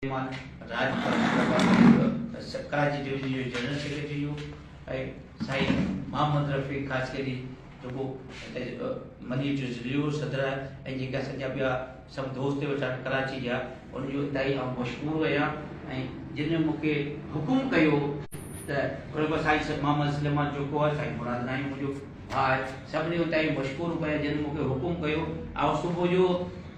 सलेमान राज Karachi division जो general secretary हो साईं मोहम्मद रफ़ी ख़ास करी जो मनी जो ज़िलो सदर है जेका सॼा ॿिया सभु दोस्त वेठा कराची जा उनजो इलाही आउं मशहूरु आहियां ऐं जिन मूंखे हुकुम कयो त साईं मोहम्मद सलेमान जेको आहे साईं मुराद नाई मुंहिंजो भाउ आहे सभिनी ताईं मशहूरु पिया जिन मूंखे हुकुम कयो आउं सुबुह जो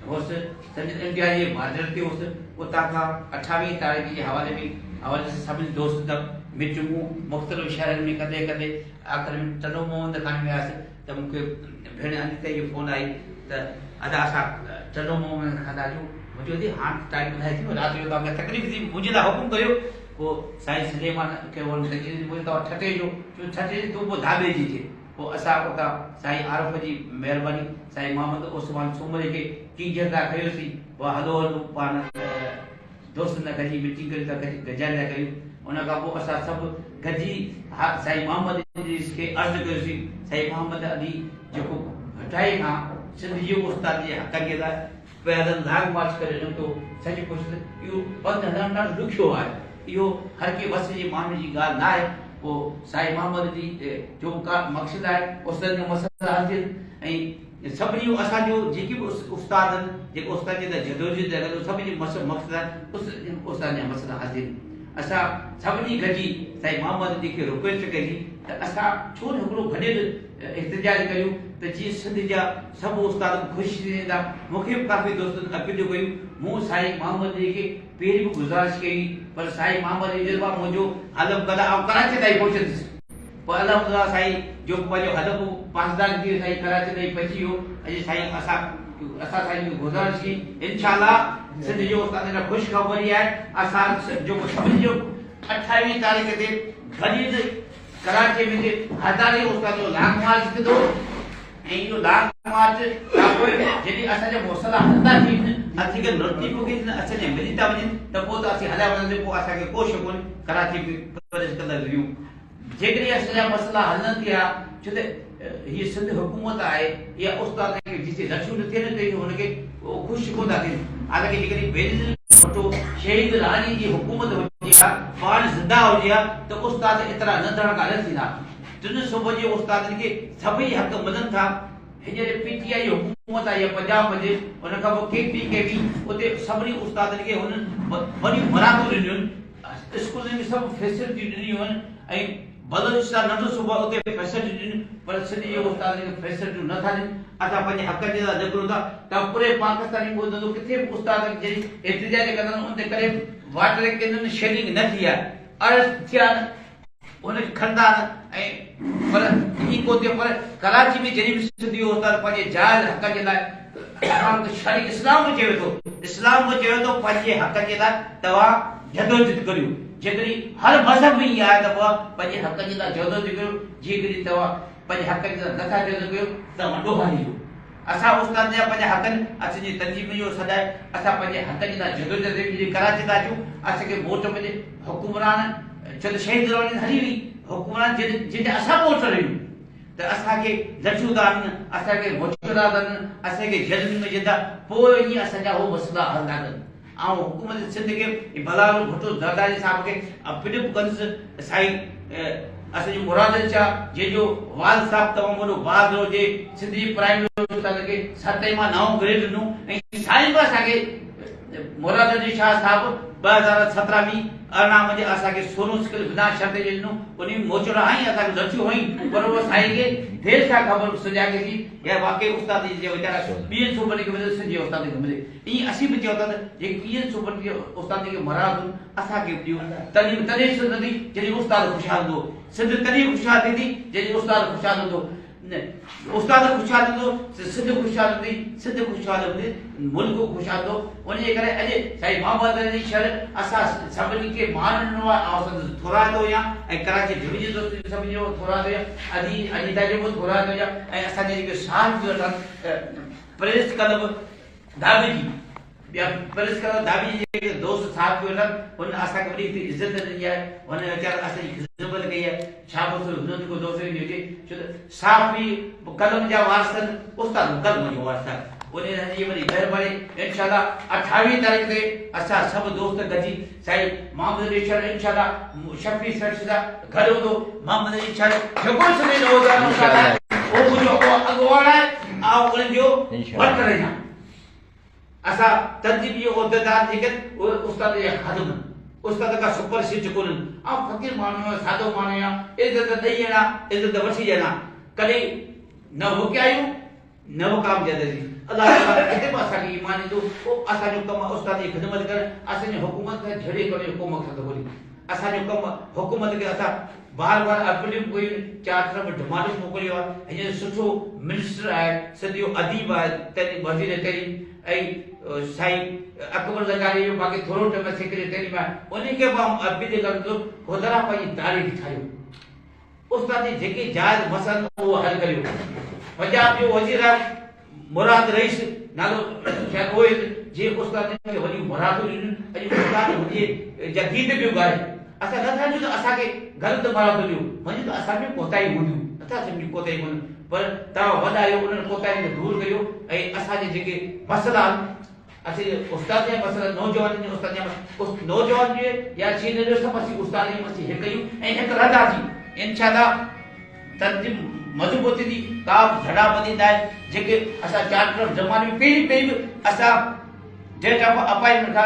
हुउसि इंडिया जे बॉर्डर ते हुउसि उतां खां 28 तारीख़ जे हवाले सां सभिनी दोस्त मीटिंगूं मुख़्तलिफ़ शहरनि में कॾहिं कॾहिं आख़िर में टनो मोहम्मद खान वियासीं त मूंखे भेण अनिता जी फोन आई त अदा असां टनो मोहम्मद खान ॾाढो मुंहिंजो थी हाणे टाइम ॿुधाए थी राति जो तव्हांखे तकलीफ़ थी मुंहिंजे लाइ हुकुम कयो पोइ साईं सलेमान खे मुंहिंजे तव्हां ठटे जो ठटे तूं पोइ धाबे जी थिए पोइ असां उतां साईं आरफ जी महिरबानी साईं मोहम्मद उस्मान सूमरे खे टीचर था कयोसीं पोइ हलो हलो पाण दोस्तनि सां गॾिजी मीटिंग कयूं था गजाइनि था कयूं उन खां पोइ असां सभु गॾिजी साईं मोहम्मद खे अर्ज़ु कयोसीं साईं मोहम्मद अली जेको हटाई खां सिंध जो उस्ताद जे हक़ जे लाइ पैदल लॉन्ग मार्च करे निकितो सच कुझु इहो पंधु हलणु ॾाढो ॾुखियो आहे इहो हर कंहिं बस जे माण्हू जी ॻाल्हि न आहे पोइ साईं मोहम्मद जी जो का मक़सदु आहे उस्ताद जो मसइला हल थियनि ऐं सभिनी असांजो जेके बि उस्ताद आहिनि जेके उस्ताद जे लाइ जदोजहद लॻंदो सभिनी मक़सदु आहे उस्ताद जा मसइला हल थियनि असां सभिनी गॾिजी साईं मोहम्मद जी खे रिक्वेस्ट कई त असां छो न हिकिड़ो गॾियल एहतजाज कयूं त जीअं सिंध जा सभु उस्ताद ख़ुशि थी वेंदा मूंखे बि काफ़ी दोस्तनि अपील कयूं मूं साईं मोहम्मद जी खे पहिरीं बि गुज़ारिश कई पर साईं मोहम्मद जी जज़्बा मुंहिंजो हलफ़ कंदा ऐं कराची ताईं पहुचंदुसि पोइ अल्लाह साईं जो पंहिंजो हलफ़ पासदार थी साईं कराची ताईं पहुची वियो अॼु साईं असां साईं खे गुज़ारिश कई इनशाअल्लाह सिंध जो उस्ताद खां ख़ुशख़बरी आहे असां जेको सभिनी जो 28 तारीख़ ते गॾियल कराची में हज़ारे उस्ताद जो लॉन्ग मार्च थींदो ऐं इहो लॉन्ग मार्च जॾहिं असांजा मसइला हल था थियनि असांखे नोटिफिकेशन असांजे मिली था वञनि त पोइ त असीं हलिया वञंदे पोइ असांखे को शक कोन्हे कराची में प्रवेश कंदा रहियूं जेकॾहिं असांजा मसइला हल न थिया छो त हीअ सिंध हुकूमत आहे इहा उस्ताद खे जिते लक्ष्य न थियनि त हुनखे ख़ुशि कोन था थियनि हालांकि जेकॾहिं बेनज़ीर भुट्टो शहीद रानी जी हुकूमत हुजे हा पाण ज़िंदा हुजे हा त उस्ताद एतिरा नंढड़ा कान थींदा टिनि सूबनि जे उस्तादनि खे सभई हक़ मिलनि था हींअर पीटीआई जी हुकूमत आहे पंजाब जे उन खां पोइ केपी उते सभिनी उस्तादनि खे हुननि वॾियूं मराहतूं ॾिनियूं आहिनि स्कूलनि में सभु फैसिलिटियूं ॾिनियूं आहिनि ऐं बलोचिस्तान नंढो सूबो उते फैसिलिटियूं ॾिनियूं पर सिंध जे उस्तादनि खे फैसिलिटियूं नथा ॾियनि असां पंहिंजे हक़ जे लाइ निकिरूं था त पूरे पाकिस्तान में ॿुधंदो किथे बि उस्ताद जहिड़ी एहतजाज कंदा उन ते करे वाटर कैनन शेडिंग न थी आहे अर्ज़ थिया उनखे खणंदा ऐं पर ईअं कोन थियो पर कराची में जॾहिं बि सिंधी उस्ताद पंहिंजे जाइज़ हक़ जे लाइ शरी इस्लाम चवे थो पंहिंजे हक़ जे लाइ तव्हां जदोजहद करियो जेकॾहिं हर मज़हब में इहा आहे त पंहिंजे हक़ जे लाइ जदोजहद करियो जेकॾहिं तव्हां पंहिंजे हक़ जे लाइ नथा जदोजहद कयो त वॾो हारी वियो असां उस्ताद जा पंहिंजा हक़नि असांजी तनज़ीम जो सदाए असां पंहिंजे हक़ जे लाइ जदोजहद कराची था अचूं असांखे वोट मिले हुकुमरान छो त शहीद रानी हली हुई हुकुमरान जंहिंजे असां वोट रहियूं त असांखे लठियूं था आहिनि असांखे मुश्किलात आहिनि असांखे जेलनि में विझंदा पोइ ईअं असांजा उहो मसइला हल था कनि ऐं हुकूमत सिंध खे बलाल भुट्टो ज़रदारी साहिब खे अपील कंदुसि साईं असांजो मुराद शाह जंहिंजो वाल साहिब तमामु वॾो बहादुर हुजे सिंध जी प्राइमरी उस्ताद खे 7 मां 9 ग्रेड ॾिनो ऐं साईं बि असांखे मुराद अली शाह साहिब 2017 में अरिड़हं में असांखे सोनो स्किल बिना शर्त जे ॾिनो उन मोचड़ा आई असांखे लठियूं हुई पर उहो साईं खे देरि सां ख़बर सुञाणे थी या वाकई उस्ताद जे वीचारा ॿियनि सूबनि खे मिले सिंधी उस्ताद खे मिले ईअं असीं बि चयो था त जेके ॿियनि सूबनि खे उस्ताद खे मराद असांखे बि ॾियूं तॾहिं तॾहिं सिंध थी जॾहिं उस्ताद ख़ुशहाल हूंदो सिंध तॾहिं ख़ुशहाल थींदी जॾहिं उस्ताद ख़ुशहाल हूंदो उस्ताद ख़ुशहाल हूंदो सिंध ख़ुशहाल हूंदी सिंध ख़ुशहाल हूंदी मुल्क ख़ुशहाल हूंदो उनजे करे अॼु साईं मोहम्मद अली शर असां सभिनी खे मान ॾिनो आहे ऐं थोराए थो या ऐं कराची डिवीजन सभिनी जो थोराए थो या अनिता जो बि थोराए थो या ऐं असांजे जेके साथ बि वठनि प्रेस क्लब धाबी जी ॿिया प्रेस क्लब धाबी जी जेके दोस्त साथ बि वठनि हुन असांखे वॾी इज़त ॾिनी आहे हुन वीचारा असांजी ख़िदमत कई आहे छा पोइ हुननि को दोस्त बि हुजे छो त साफ़ बि कलम जा वारस उस्ताद कलम जो वारस आहे उन जी वरी महिरबानी इंशाअल्लाह 28 तारीख ते असां सब दोस्त गजी साईं मोहम्मद अली शर इंशाअल्लाह शफी सर सा घर हूंदो मोहम्मद अली शर जेको समय नो इंशाअल्लाह ओ मुझो अगवाड़ा आ उन जो वर्क रहना असा तंजीम जो उहदेदार जेके उस्ताद जे खादम उस्ताद का सुपरसीड कोन आ फकीर मानो सादो मानो या इज्जत दैना इज्जत वठी जना कदी न हुक्यायो न काम जदे अल्लाह ताला इते पासा की ईमान दो ओ असा जो कम उस्ताद की खिदमत कर असा ने हुकूमत का झड़े करे को मकसद बोली असा जो कम हुकूमत के असा बार-बार अपील कोई चार तरफ डिमांड मोकलियो है सुठो मिनिस्टर है सदियो अदीब है तेरी वजीर तेरी ऐ साईं अकबर ज़कारी जो बाकी थोरो टाइम सेक्रेटरी में उन्हीं के हम अपील कर दो खुदरा पई तारीख ठायो उस्ताद जेके जायज मसलन वो हल करियो पंजाब जो वजीर मुराद रईस नालो शायद वो जे उस्ताद के वडी मुराद अजी उस्ताद हुजे जगीद भी गाए असा नथा जो असा के गलत मुराद लियो मने तो असा में कोताई हुंदी नथा समझी कोताई कोन पर ता वडायो उन कोताई के दूर करियो ए असा जे जेके मसला असे उस्ताद जे मसला नौजवान जे उस्ताद जे उस नौजवान जे या चीन जो समसी उस्ताद जे मसी हे कयू ए एक रदा जी इंशाअल्लाह तंजीम मजबूती दी काब झड़ा बदी दाए जेके असा चार तरफ जमाने में पेरी असा डेट ऑफ अपॉइंटमेंट था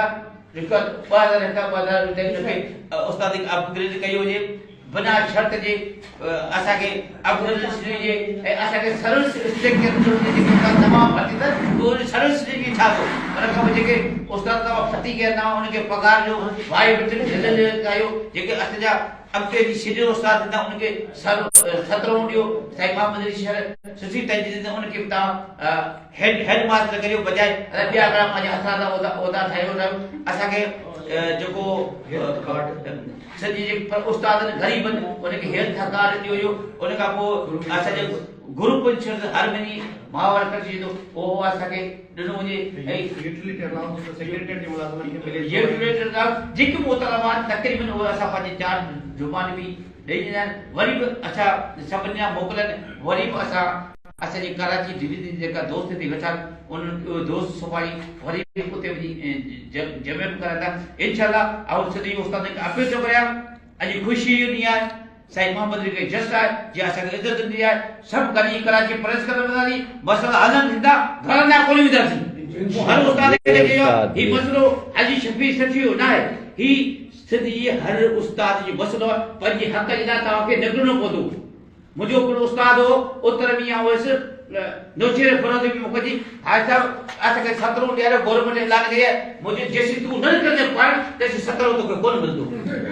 रिकॉर्ड 2000 के उस्ताद के अपग्रेड कयो जे बिना शर्त जे असा के अपग्रेड जे असा के सर्विस स्ट्रक्चर जो जे तमाम भर्ती था तो सर्विस की था तो पर का जेके उस्ताद का फती के ना उनके पगार जो भाई बेटे जल्दी कयो जेके असा अबके जी सीधे उस्ताद था उनके सर 17 ॾियो साईं मोहम्मद अली शहर सुठी तंजीद उनके ता हेड मास्टर करियो बजाय रबिया ग्राम जे असा ओदा थायो असा के जो सजी पर उस्ताद गरीब उनके हेल्थ कार्ड दियो यो उनका पो असा जे ग्रुप हर महीने मावर कर जी तो ओ असा के दिनो मुझे यूटिलिटी अलाउंस तो सेक्रेटरी जे मुलाजमन के मिले यूटिलिटी अलाउंस जेके मोतलमान तकरीबन वो असा पाजे चार जुबान भी देना वरी अच्छा सबनिया मोकलन वरी असा असा जी कराची डिवीजन जेका दोस्त थी वेठा उन दोस्त सुभाई वरी उते जमे करदा इंशाल्लाह और सदी उस्ताद के अपील तो करया अजी खुशी नी है साईं मोहम्मद के जस्ट है जे असा के इज्जत दी है सब करी कराची प्रेस करदानी मसला हलन थींदा घर ना कोली विदासी हर उस्ताद के कयो ही मसलो हाजी शफी सचियो ना है ही सदी हर उस्ताद जी मसलो पर जी हक इदा ता के नगनो पदो मुझो को उस्ताद हो उतर मिया होस नोचेरे फरोद भी मुकजी हाय साहब असा के 17 डेरे गवर्नमेंट ऐलान करे मुझे जैसे तू न करने पड़ तैसे 17 तो कोन मिलदो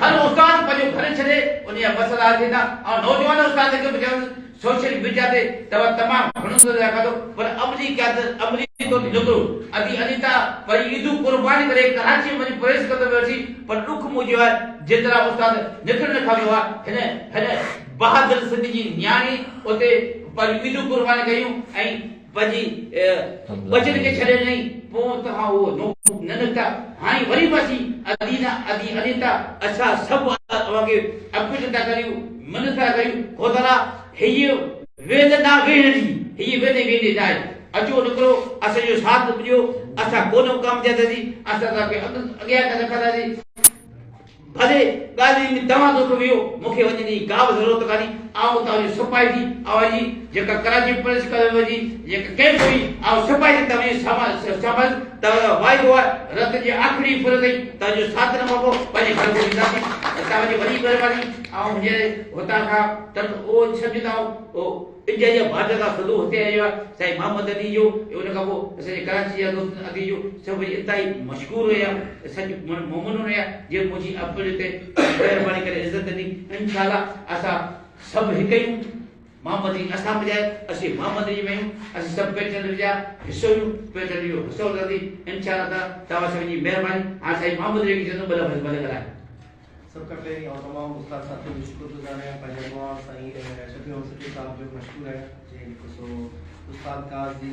हर उस्ताद पजो घर छले उनिया मसला थींदा और नौजवान उस्ताद के बजाय सोशल मीडिया ते तमाम घणो रखा तो पर अमली तो निकलो अदी अनिता पर ईदु कुर्बानी करे कराची में प्रेस करते वेसी पर दुख मुजो है जेतरा उस्ताद निकल न खायो है है बहादुर सिंह जी न्याणी ओते पर ईदु कुर्बानी कयूं ऐ पजी बचन के छड़े नहीं पो त हा वो ननका हाई वरी बसी अदी अनिता अच्छा सब वाके अपील ता करियो मनसा करियो खोदरा हे वेदना वेणी हे वेदे जाए अजो निकलो असा जो साथ दियो असा कोनो काम जदी असा के अगिया कर रखदासी भले गाली में दवा दो वियो मुखे वजनी गाव जरूरत कानी आओ ता सफाई थी आवाजी जेका कराची पुलिस करे वजी जेका के कोई आओ सफाई तमे समाज त वाई हुआ रत जे आखरी फुरदई त जो साथ न मको पने घर को विदासी तावजी वडी मेहरबानी आओ मुझे होता था तन ओ समझदाओ ओ इंडिया जे भाजपा का सदो होते आयो साईं मोहम्मद अली जो उनका वो से कराची या दोस्त अदी जो सब इताई मशहूर है सच मोमन है जे मुजी अपने ते मेहरबानी करे इज्जत दी इंशाल्लाह असा सब हिकई मोहम्मद अली असा बजाय असी मोहम्मद अली में असी सब पेटन जा हिस्सो पेटन जो हिस्सो दी इंशाल्लाह तावा से मेहरबानी आ साईं मोहम्मद अली की जन्म बला भले करा सबका पहले और तमाम उस्ताद साथियों को शुक्रगुजार हैं पंजाब साईं शफी यूनिवर्सिटी साहब जो मशहूर है जिनको उस्ताद काज़ जी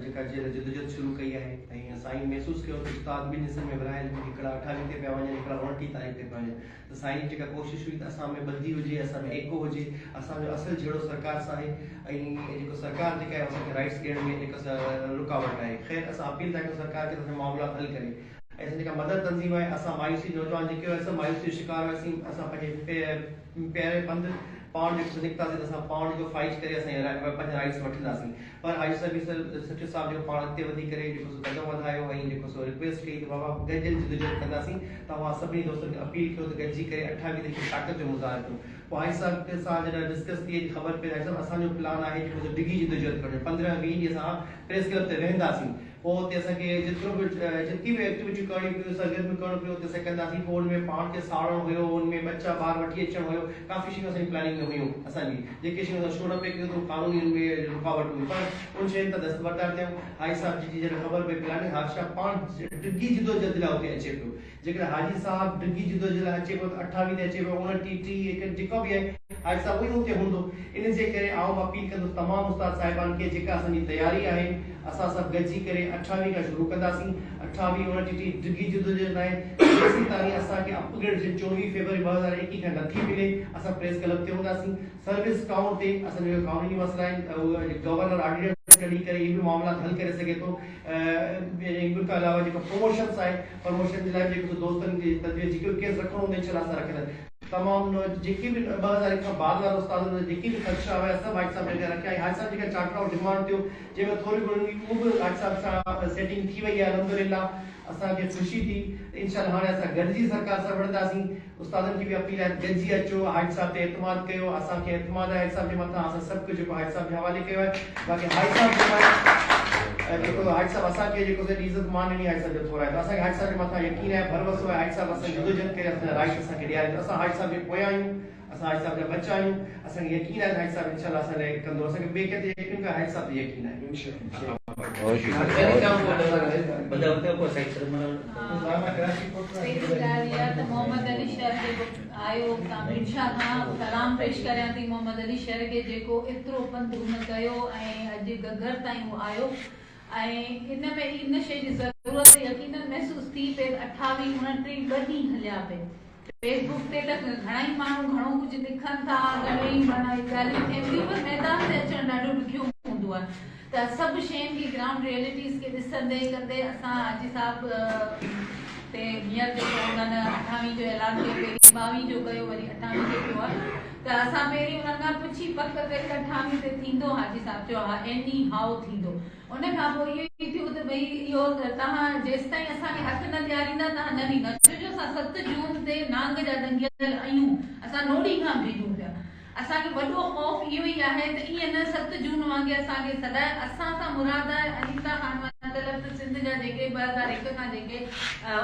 जेका जदोजहद शुरू कई है ऐं साईं महसूस कयो त उस्ताद ॿिनि हिसनि में विरहायल हिकिड़ा 28 ते पिया वञनि हिकिड़ा 29 तारीख़ ते पिया वञनि त साईं जेका कोशिशि हुई त असां में बल्दी हुजे असां में एको हुजे असांजो असुलु जहिड़ो सरकार सां आहे ऐं जेको सरकार जेका आहे असांखे राइट्स ॾियण में जेका रुकावट आहे ख़ैर असां अपील था कयूं सरकार खे असांजा मामलात हल करे ऐं जेका मदद तंज़ीम आहे असां मायूसी नौजवान जेके हुआ सभु मायूसी जो शिकार हुआसीं असां पंहिंजे पहिरें पंधु पाण जेको निकितासीं त असां पाण जो फाइट करे असां पंहिंजा राइट्स वठंदासीं पर हाजी सचिव साहिब जेको पाण अॻिते वधी करे जेको सो कदम वधायो ऐं जेको सो रिक्वेस्ट कई त बाबा गॾियल जदोजहद कंदासीं तव्हां सभिनी दोस्तनि खे अपील कयो त गॾिजी करे 28 तारीख़ ताक़त जो मुज़ाहिरो कयो पोइ हाजी साहिब सां जॾहिं डिस्कस थी ख़बर पई त असांजो प्लान आहे जेको सो डिघी जदोजहद करणु 15-20 ॾींहं असां प्रेस क्लब ते वेंदासीं पोइ हुते असांखे जेतिरी बि एक्टिविटियूं करणी पियूं सरगर्मी करणो पियो हुते असां कंदासीं पोइ हुन में पाण खे साड़णो हुयो हुन में बच्चा ॿार वठी अचणो हुयो काफ़ी शयूं असांजी प्लानिंग में हुयूं असांजी जेके शयूं असां शो न पे कयूं त कानूनी हुन में रुकावट हुई पर उन शयुनि ते दस्तबरदार थियूं हाजी साहिब जी जॾहिं ख़बर पई प्लानिंग हादसा पाण डिघी जदोजहद लाइ हुते अचे पियो जेकॾहिं हाजी साहिब डिघी जदोजहद लाइ अचे पियो त 28 ते अचे पियो 29 30 जेको बि आहे हाजी साहिब उहो हुते हूंदो इन जे करे आउं अपील कंदुसि तमामु उस्ताद साहिबान खे जेका असांजी तयारी आहे असां सभु गॾिजी करे 28 खां शुरू कंदासीं 28 29 डिघी जदोजहद आहे जेसीं ताईं असांखे अपग्रेड 24 फरवरी 2021 खां नथी मिले असां प्रेस क्लब ते हूंदासीं सर्विस काउंट ते असांजो कानूनी मसइला आहिनि गवर्नर ऑर्डिनेंस कढी करे इहे बि मामला हल करे सघे थो इन खां अलावा जेको प्रमोशन्स आहे प्रमोशन जे लाइ जेको दोस्तनि जी तजवीज़ जेको केस रखणो हूंदो इंशाल्लाह असां रखंदा तमामु जेके बि 2001 खां बाद वारा उस्ताद जेके बि ख़दशा हुआ सभु हाजी साहिब ने रखिया ऐं हाजी साहिब जेका चार्टर ऑफ डिमांड थियो जंहिंमें थोरी घणी उहो बि हाजी साहिब सां सेटिंग थी वई आहे अल्हम्दुलिल्लाह असांखे ख़ुशी थी इंशाल्लाह हाणे असां गॾिजी सरकार सां वठंदासीं उस्तादनि खे बि अपील आहे गॾिजी अचो हाजी साहिब ते एतमाद कयो असांखे एतमाद आहे हाजी साहिब जे मथां असां सभु कुझु जेको हाजी साहिब जे हवाले कयो आहे बाक़ी हाजी साहिब जेको हाजी साहिब असांखे जेको इज़त मान ॾिनी हाजी साहिब जो थोरा आहे त असांखे हाजी साहिब जे मथां यकीन आहे भरवसो आहे हाजी साहिब असां जदोजहद करे असांजा राइट असांखे ॾियारे असां हाजी साहिब जे पोयां आहियूं असां हाजी साहिब जा बच्चा आहियूं असांखे यकीन आहे हाजी साहिब इंशाल्लाह असां लाइ कंदो असांखे ॿिए कंहिं ते यकीन हाजी साहिब ते यकीन आहे मोहम्मद अली शहर आयो सलाम पेश करियां थी मोहम्मद अली शहर के जेको एतिरो पंधु हुन कयो ऐं अॼु गगर ताईं उहो आयो ऐं इन में इन शइ जी ज़रूरत यकीनन महसूस थी पे 28 29 ॿ ॾींहं हलिया पे फेसबुक ते त घणाई माण्हू घणो कुझु लिखनि था घणेई ॻाल्हियूं थियनि थियूं पर मैदान ते अचणु ॾाढो ॾुखियो हूंदो आहे त सभु शयुनि खे ग्राउंड रियलिटीज़ खे ॾिसंदे कंदे असां हाजी साहिब ते हींअर जेको उन्हनि 28 जो ऐलान कयो पहिरीं 22 जो कयो वरी 28 जो कयो आहे त असां पहिरीं उन्हनि खां पुछी पक कई त 28 ते थींदो हाजी साहिब चयो हा एनी हाउ थींदो उन खां पोइ इहो ई थियो त भई इहो तव्हां जेसि ताईं असांखे हक़ न ॾियारींदा तव्हां न ॾींदा छो असां 7 जून ते नांग जा दंगियल आहियूं असां नोड़ी खां भेजूं पिया असांखे वॾो ख़ौफ़ इहो ई आहे त ईअं न 7 जून वांगुरु असांखे सदाए असां सां मुराद आहे अनीता ख़ान मतलब सिंध जा जेके 2001 खां जेके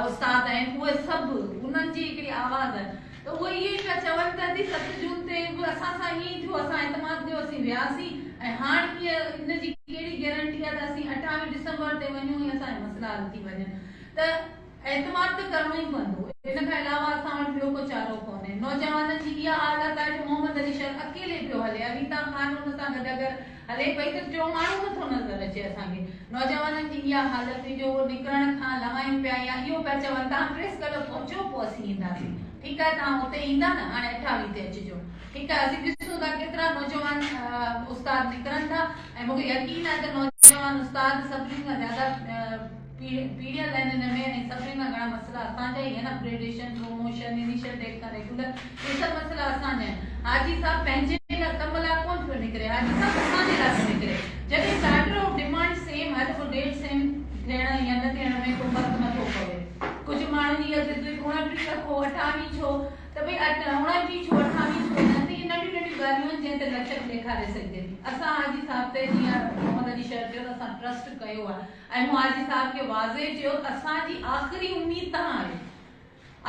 उस्ताद आहिनि उहे सभु उन्हनि जी हिकिड़ी आवाज़ आहे त उहे इहे ई पिया चवनि त 7 जून ते बि असां सां ईअं ई थियो असां एतमाद कयो असीं वियासीं ऐं हाणे कीअं इन जी कहिड़ी गारंटी आहे त असीं 28 डिसंबर ते वञूं ऐं असांजा मसइला हल थी वञनि त एतमाद त करणो ई पवंदो इन खां अलावा असां वटि ॿियो को चारो कोन्हे नौजवाननि जी इहा हालत आहे जो मोहम्मद अली शहर अकेले पियो हले अनीता ख़ान हुन सां गॾु अगरि हले पई त टियों माण्हू नथो नज़र अचे असांखे नौजवाननि जी इहा हालत जो निकिरण खां लहाइनि पिया या इहो पिया चवनि तव्हां प्रेस क्लब पहुचो पोइ असीं ईंदासीं ठीकु आहे तव्हां हुते ईंदा न हाणे 28 ते अचिजो ठीकु आहे असीं ॾिसूं था केतिरा नौजवान उस्ताद निकिरनि था ऐं मूंखे यकीन आहे त नौजवान उस्ताद सभिनी खां ज़्यादा पीड़ियल आहिनि हिन में ऐं सभिनी खां घणा मसइला असांजा ई आहिनि अपग्रेडेशन प्रमोशन इनिशिएटिव खां रेगुलर इहे सभु मसइला असांजा आहिनि हाजी साहिब पंहिंजे कम लाइ कोन पियो निकिरे हाजी साहिब असांजे लाइ पियो निकिरे जॾहिं चार्टर ऑफ डिमांड सेम आहे त पोइ डेट सेम थियण या न थियण में को फ़र्क़ु नथो पवे कुझु माण्हुनि जी ज़िद 29 रखो 28 छो त भई 29 छो 28 छो न त इहे नंढियूं नंढियूं ॻाल्हियूं आहिनि जंहिं ते लचक ॾेखारे सघिजे थी असां हाजी साहिब ते जीअं मोहम्मद अली शहर चयो त असां ट्रस्ट कयो आहे ऐं मूं हाजी साहिब खे वाज़े चयो त असांजी आख़िरी उमेद तव्हां आहियो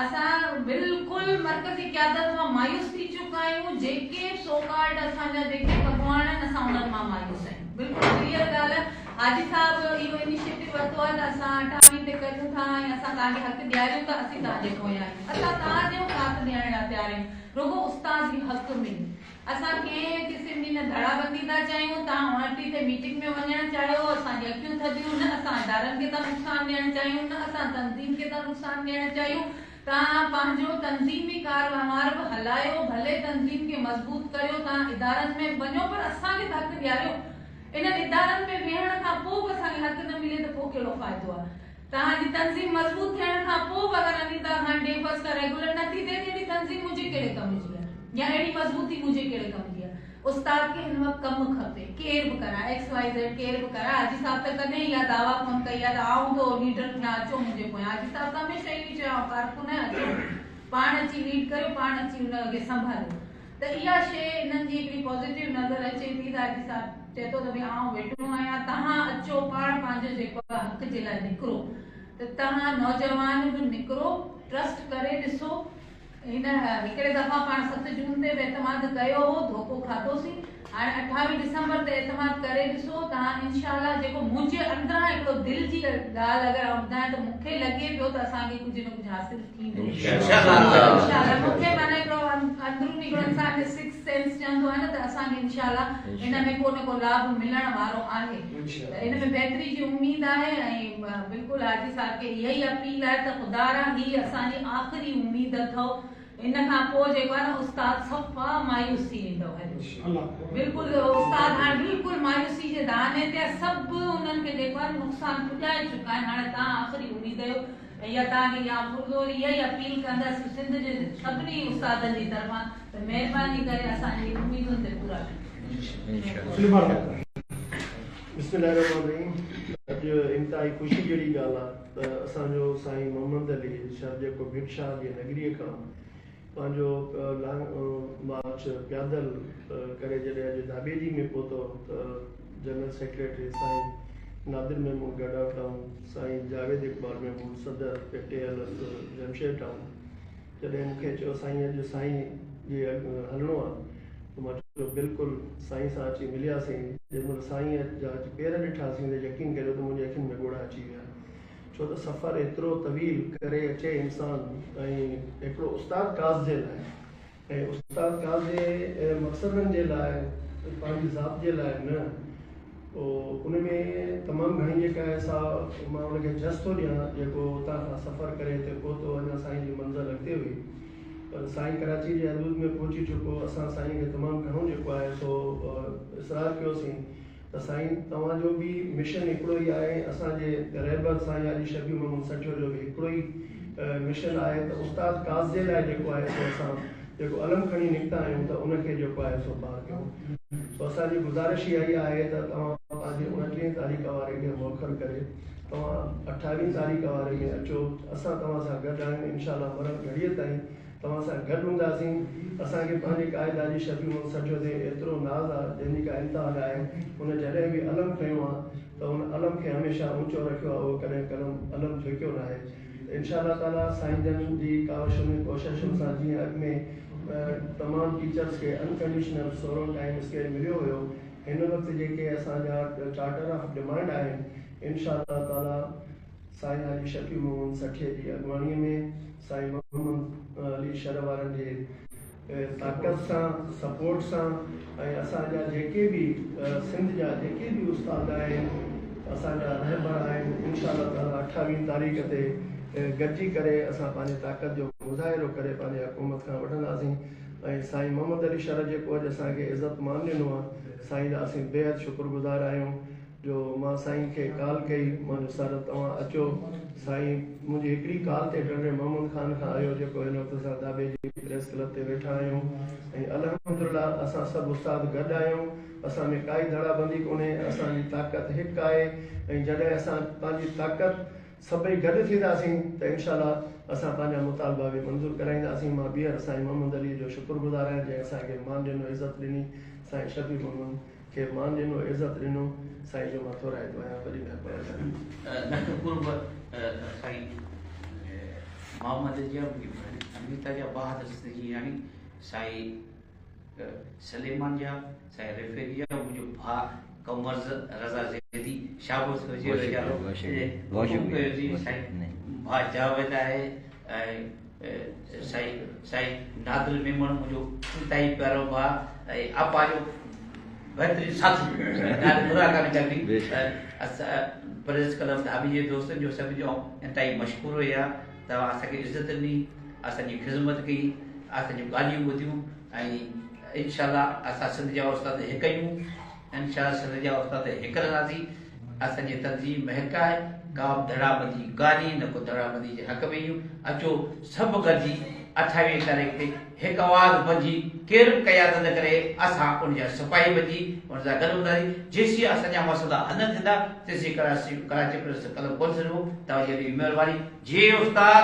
असां बिल्कुलु मरकज़ी क़यादत मां मायूस थी चुका आहियूं जेके सोकाल्ड असांजा जेके भॻवान आहिनि असां उन्हनि मां मायूस आहियूं बिल्कुलु क्लियर ॻाल्हि आहे हाजी साहिब इहो इनिशिएटिव वरितो आहे त असां 28 ते कयूं था ऐं असां तव्हांखे हक़ ॾियारियूं त असीं तव्हांजे पोयां आहियूं असां तव्हांजो साथ ॾियण लाइ तयार आहियूं रुगो उस्ताद जी हक़ में असां कंहिं क़िस्म जी न धड़ाबंदी था चाहियूं तव्हां 29 ते मीटिंग में वञणु चाहियो असांजी अखियूं थधियूं न असां इदारनि खे था नुक़सान ॾियणु चाहियूं न असां तंज़ीम खे था नुक़सान ॾियणु चाहियूं तव्हां पंहिंजो तंज़ीमी कारवार बि हलायो भले तंज़ीम खे मज़बूत करियो तव्हां इदारनि में वञो पर असांखे त हक़ ॾियारियो इन्हनि इदारनि में वेहण खां पोइ बि असांखे हक़ न मिले त पोइ कहिड़ो फ़ाइदो आहे तव्हांजी तंज़ीम मज़बूत थियण खां पोइ बि अगरि अनीता खान डे बस का रेगुलर नथी थिए त अहिड़ी तंज़ीम मुंहिंजे कहिड़े कम जी आहे या अहिड़ी मज़बूती मुंहिंजे कहिड़े कम जी आहे उस्ताद खे हिन वक़्तु कमु खपे केर बि कराए XYZ केर बि कराए हाजी साहब त कॾहिं इहा दावा कोन कई आहे त आऊं तो लीडर थियां अचो मुंहिंजे पोयां हाजी साहब त हमेशह इहो चयो कारकुन अचो पाण अची लीड करियो पाण अची हुनखे संभालियो त इहा शइ इन्हनि जी हिकिड़ी पॉज़िटिव नज़र अचे थी त हाजी साहब चए थो त भई आऊं वेठो आहियां तव्हां अचो पाण पंहिंजो जेको आहे हक़ जे लाइ निकिरो त तव्हां नौजवान बि निकिरो ट्रस्ट करे ॾिसो हिन हिकिड़े दफ़ा पाण 7 जून ते एतमाद कयो हो धोखो खाधोसीं हाणे 28 डिसंबर ते एतमाद करे ॾिसो तव्हां इंशाअल्लाह जेको मुंहिंजे अंदरां हिकिड़ो दिलि जी ॻाल्हि अगरि ॿुधायां त मूंखे लॻे पियो त असांखे कुझु न कुझु हासिल थींदो इंशाअल्लाह मूंखे माना हिकिड़ो अंदरूनी हिकिड़ो इंसान जो सिक्स सेंस चवंदो आहे न त असांखे इंशाअल्लाह इन में को न को लाभ मिलण वारो आहे त इन में बहितरी जी उम्मीद आहे ऐं बिल्कुलु हाजी साहब खे इहा ई अपील आहे त ख़ुदारा ही असांजी आख़िरी उम्मीद अथव इन खां पोइ जेको आहे न उस्ताद सफ़ा मायूसी ईंदव बिल्कुलु उस्ताद हाणे बिल्कुलु मायूसी जे दाने ते सभु उन्हनि खे जेको आहे नुक़सान पुॼाए चुका आहिनि हाणे तव्हां आख़िरी उम्मीद आहियो ऐं इहा तव्हांखे या पुरज़ोर इहा ई अपील कंदसि सिंध जे सभिनी उस्तादनि जी तरफ़ां त महिरबानी करे असांजी उम्मीदुनि ते पूरा कयो बिस्मिल्लाहिर्रहमानिर्रहीम अॼु इंतिहाई ख़ुशी जहिड़ी ॻाल्हि आहे त असांजो साईं मोहम्मद अली शाह जेको भिटशाह जी नगरीअ खां पंहिंजो मार्च पैदल करे जॾहिं अॼु दाबेली में पहुतो त जनरल सेक्रेटरी साईं नादिर महमूद गढ़ा टाउन साईं जावेद इक़बाल महमूद सदर पटेल जमशेद टाउन जॾहिं मूंखे चयो साईं अॼु साईं जे हलणो आहे त मां चयो बिल्कुलु साईं सां अची मिलियासीं जंहिंमहिल साईं जा पेर ॾिठासीं त यकीन करियो त मुंहिंजी अखियुनि में ॻोढ़ा अची विया छो त सफ़र एतिरो तवील करे अचे इंसान ऐं हिकिड़ो उस्ताद काज़ जे लाइ ऐं उस्ताद काज़ जे मक़सदनि जे लाइ पंहिंजी ज़ात जे लाइ न पोइ उन में तमामु घणी जेका आहे सा मां उनखे जस थो ॾियां जेको उतां खां सफ़र करे हिते पहुतो अञा साईं जी मंज़िल अॻिते हुई पर साईं कराची जे हदूद में पहुची चुको असां साईं खे तमामु घणो जेको आहे सो इसरार कयोसीं त साईं तव्हांजो बि मिशन हिकिड़ो ई आहे असांजे रहबर साईं अली शबीर मोहम्मद सठियो जो बि हिकिड़ो ई मिशन आहे त उस्ताद काज़ जे लाइ जेको आहे सो असां जेको अलम खणी निकिता आहियूं त उनखे जेको आहे सो पार कयूं सो असांजी गुज़ारिश इहा ई आहे त तव्हां पंहिंजी 29 तारीख़ वारे खे मोखर करे तव्हां 28 तारीख़ वारे में अचो असां तव्हां सां गॾु आहियूं इनशाअल्लाह मरण घड़ीअ ताईं तव्हां सां गॾु हूंदासीं असांखे पंहिंजे क़ाइद अली शबीर मोहम्मद सठियो ते एतिरो नाज़ आहे जंहिंजी का इंतिहा न आहे हुन जॾहिं बि अलम खयो आहे त हुन अलम खे हमेशह ऊचो रखियो आहे उहो कॾहिं कलम अलम झुकियो न आहे इंशाअल्लाह ताला साईं जन जी कोशिशुनि सां जीअं अॻु में तमामु टीचर्स खे अनकंडीशनल 16 टाइम स्केल मिलियो हुयो हिन वक़्तु जेके असांजा चार्टर ऑफ डिमांड आहिनि इंशाअल्लाह ताला साईं अली शबीर मोहम्मद सठिए जी अॻुवाणीअ में साईं मोहम्मद अली शर वारनि जे ताक़त सां सपोर्ट सां ऐं असांजा जेके बि सिंध जा जेके बि उस्ताद आहिनि असांजा रहबर आहिनि इंशाअल्लाह ताला 28 तारीख़ ते गॾिजी करे असां पंहिंजी ताक़त जो मुज़ाहिरो करे पंहिंजे हुकूमत खां वठंदासीं ऐं साईं मोहम्मद अली शर जेको अॼु असांखे इज़त मान ॾिनो आहे साईं जा असीं बेहद शुक्रगुज़ार आहियूं जो मां साईं खे कॉल कई मुंहिंजो सर तव्हां अचो साईं मुंहिंजी हिकिड़ी कॉल ते डरे मोहम्मद ख़ान खां आयो जेको हिन वक़्तु असां दाबे जी प्रेस क्लब ते वेठा आहियूं ऐं अल्हम्दुलिल्लाह असां सभु उस्ताद गॾु आहियूं असां में काई धड़ाबंदी कोन्हे असांजी ताक़त हिकु आहे ऐं जॾहिं असां पंहिंजी ताक़त सभई गॾु थींदासीं त इंशाअल्लाह असां पंहिंजा मुतालबा बि मंज़ूरु कराईंदासीं मां ॿीहर साईं मोहम्मद अली जो शुक्रगुज़ार आहियां जंहिं असांखे मान ॾिनो इज़त ॾिनी साईं शबीर मोहम्मद खे मान ॾिनो इज़त ॾिनो साईं जो मां थोराईंदो आहियां वरी साईं मोहम्मद जी अमृता जा बहादुर जी यानी साईं सलेमान जा साईं रेफेरी जा मुंहिंजो भाउ कमर रज़ा ज़ैदी शाबोश हुजे वेचारो साईं भाउ जावेद आहे ऐं साईं नादिल मेमण मुंहिंजो इंतहाई प्यारो भाउ ऐं आपा जो बहितरीनु साथी ॾाढी बुरा कम चङी असां प्रेस क्लब धाबी जे दोस्तनि जो सभ जो इंतहाई मशहूरु हुया तव्हां असांखे इज़त ॾिनी असांजी ख़िदमत कई असांजूं ॻाल्हियूं ॿुधियूं ऐं इंशाअल्लाह असां सिंध जा उस्ताद हिकु आहियूं इंशाअल्लाह सिंध जा उस्ताद हिकु रहंदासीं असांजी तंज़ीम महक आहे का बि धड़ाबंदी कान्हे न को धड़ाबंदी जे हक़ में आहियूं अचो सभु गॾिजी 28 तारीख़ ते हिकु आवाज़ बंजी केरु बि क़यादत न करे असां उनजा सिपाही बणिजी उन सां गॾु हूंदासीं जेसीं असांजा मसइला हल न थींदा तेसीं कराची प्रेस क्लब कोन सघूं तव्हांजी महिरबानी जे उस्ताद